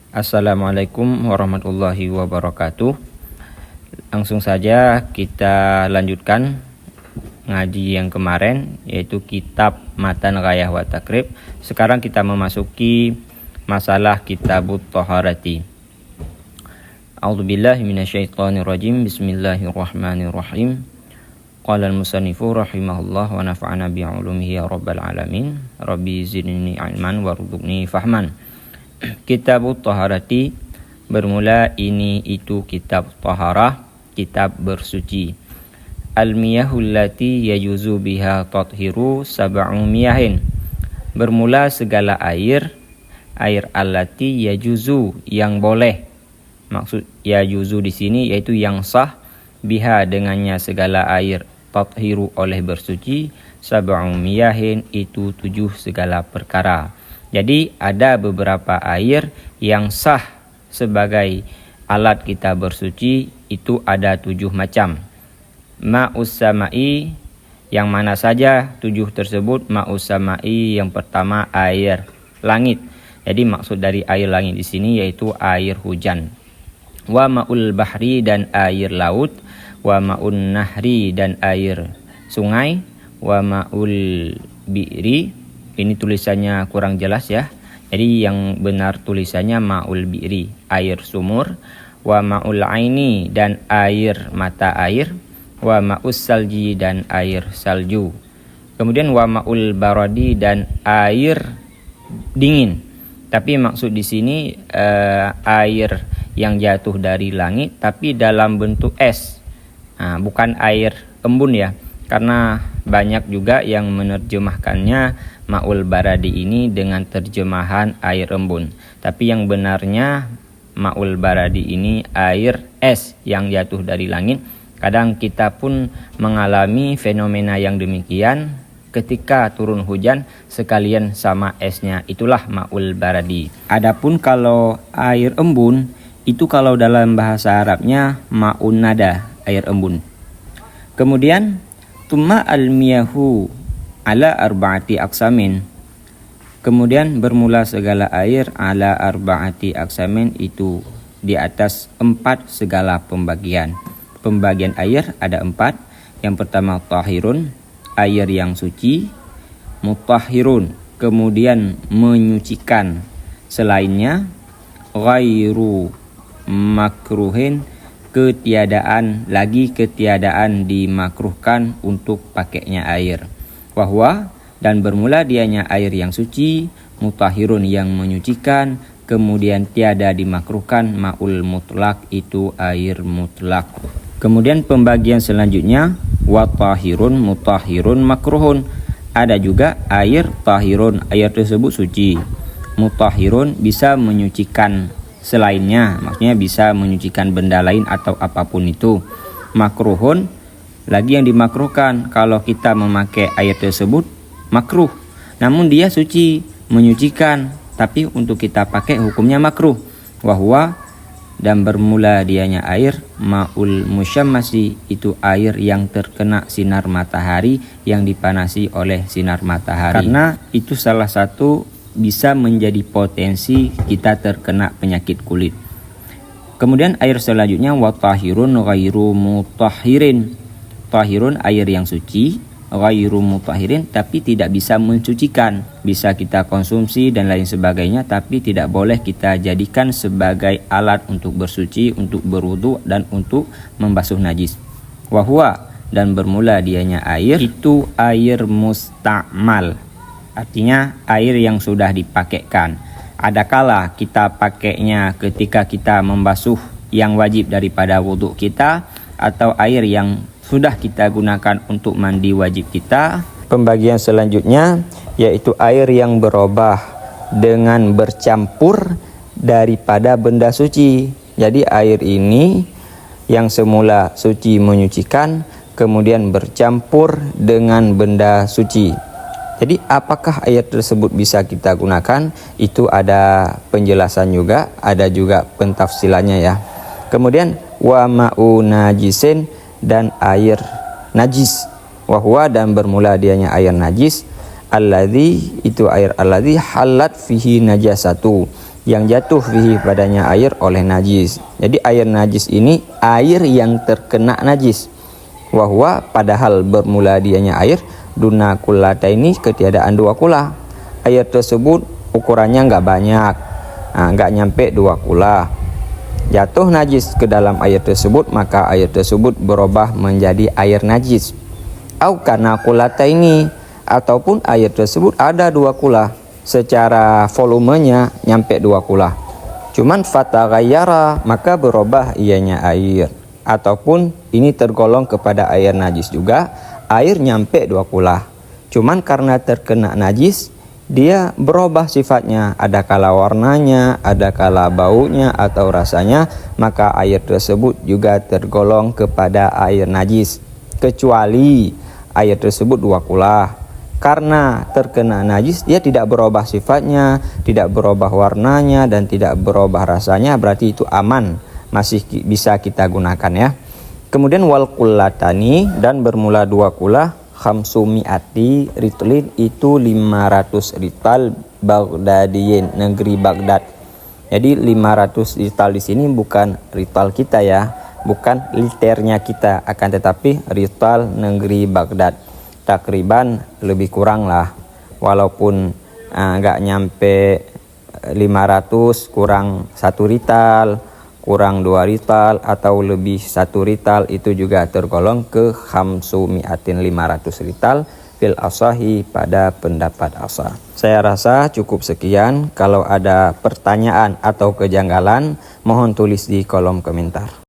Assalamualaikum warahmatullahi wabarakatuh. Langsung saja kita lanjutkan ngaji yang kemarin, yaitu kitab Matan Ghayah wa Taqrib. Sekarang kita memasuki masalah kitabut Thaharati. A'udzubillahi minasyaitonirrajim. Bismillahirrahmanirrahim. Qala al-musannifu rahimahullah wa nafa'ana bi'ulumihi ya rabbal alamin. Rabbi zidni ilman warzuqni fahman. Kitabut Thaharati bermula ini itu kitab taharah, kitab bersuci. Al-miyahul lati yajuzu biha tathiru sab'u miyahin. Bermula segala air allati yajuzu yang boleh. Maksud yajuzu di sini yaitu yang sah, biha dengannya segala air, tathiru oleh bersuci, sab'u miyahin itu 7 segala perkara. Jadi ada beberapa air yang sah sebagai alat kita bersuci, itu ada 7 macam. Ma'us sama'i, yang mana saja 7 tersebut. Ma'us sama'i yang pertama air langit. Jadi maksud dari air langit di sini yaitu air hujan. Wa ma'ul bahri, dan air laut. Wa ma'un nahri, dan air sungai. Wa ma'ul bi'ri, ini tulisannya kurang jelas ya. Jadi yang benar tulisannya ma'ul bi'ri, air sumur. Wa ma'ul aini, dan air mata air. Wa ma'us salji, dan air salju. Kemudian wa ma'ul baradi, dan air dingin. Tapi maksud di sini air yang jatuh dari langit tapi dalam bentuk es. Nah, bukan air embun ya. Karena banyak juga yang menerjemahkannya ma'ul baradi ini dengan terjemahan air embun. Tapi yang benarnya ma'ul baradi ini air es yang jatuh dari langit. Kadang kita pun mengalami fenomena yang demikian ketika turun hujan sekalian sama esnya, itulah ma'ul baradi. Adapun kalau air embun itu kalau dalam bahasa Arabnya ma'un nada, air embun. Kemudian Tumma al-miyahu ala arba'ati aksamin. Kemudian bermula segala air ala arba'ati aksamin, itu di atas 4 segala pembagian. Pembagian air ada 4. Yang pertama tahirun, air yang suci. Mutahhirun, kemudian menyucikan selainnya. Ghairu makruhin, ketiadaan dimakruhkan untuk pakainya air. Wahwa, dan bermula dianya air yang suci. Mutahhirun, yang menyucikan. Kemudian tiada dimakruhkan ma'ul mutlak, itu air mutlak. Kemudian pembagian selanjutnya watahirun, mutahhirun, makruhun. Ada juga air tahirun, air tersebut suci. Mutahhirun, bisa menyucikan selainnya, maksudnya bisa menyucikan benda lain atau apapun itu. Makruhun, lagi yang dimakruhkan kalau kita memakai air tersebut makruh, namun dia suci, menyucikan, tapi untuk kita pakai hukumnya makruh. Wahwa, dan bermula dianya air ma'ul musyammasi, itu air yang terkena sinar matahari, yang dipanasi oleh sinar matahari. Karena itu salah satu bisa menjadi potensi kita terkena penyakit kulit. Kemudian air selanjutnya watahirun ghairu mutahhirin. Tahirun, air yang suci. Ghairu mutahhirin, tapi tidak bisa mensucikan. Bisa kita konsumsi dan lain sebagainya, tapi tidak boleh kita jadikan sebagai alat untuk bersuci, untuk berwudu, dan untuk membasuh najis. Wahwa, dan bermula dianya air itu air musta'mal, artinya air yang sudah dipakaikan. Adakala kita pakainya ketika kita membasuh yang wajib daripada wudhu kita, atau air yang sudah kita gunakan untuk mandi wajib kita. Pembagian selanjutnya yaitu air yang berubah dengan bercampur daripada benda suci. Jadi air ini yang semula suci menyucikan, kemudian bercampur dengan benda suci. Jadi apakah air tersebut bisa kita gunakan? Itu ada penjelasan juga, ada juga pentafsilannya ya. Kemudian wa ma'u najisin, dan air najis. Wahwa, dan bermula dianya air najis. Alladzi, itu air alladzi halat fihi najasatu, yang jatuh fihi padanya air oleh najis. Jadi air najis ini air yang terkena najis. Wahwa padahal bermula dianya air duna kullata ini ketiadaan 2 kula. Air tersebut ukurannya nggak banyak, nggak nyampe 2 kula. Jatuh najis ke dalam air tersebut, maka air tersebut berubah menjadi air najis. Au karena kulata ini, ataupun air tersebut ada 2 kula, secara volumenya nyampe 2 kula. Cuman fataghayyara, maka berubah ianya air, ataupun ini tergolong kepada air najis juga, air nyampe 2 kula. Cuman karena terkena najis, dia berubah sifatnya, ada kala warnanya, ada kala baunya atau rasanya, maka air tersebut juga tergolong kepada air najis, kecuali air tersebut 2 kula. Karena terkena najis, dia tidak berubah sifatnya, tidak berubah warnanya, dan tidak berubah rasanya, berarti itu aman, masih bisa kita gunakan ya. Kemudian wal kullatani, dan bermula 2 kula, khamsumi'ati ritlin, itu 500 rital Baghdadiyin, negeri Baghdad. Jadi 500 rital di sini bukan rital kita ya, bukan liternya kita, akan tetapi rital negeri Baghdad. Takriban lebih kurang lah, walaupun nggak nyampe 500, kurang 1 rital, kurang 2 rital, atau lebih 1 rital, itu juga tergolong ke khamsumi'atin, 500 rital fil asahi, pada pendapat asah. Saya rasa cukup sekian. Kalau ada pertanyaan atau kejanggalan, mohon tulis di kolom komentar.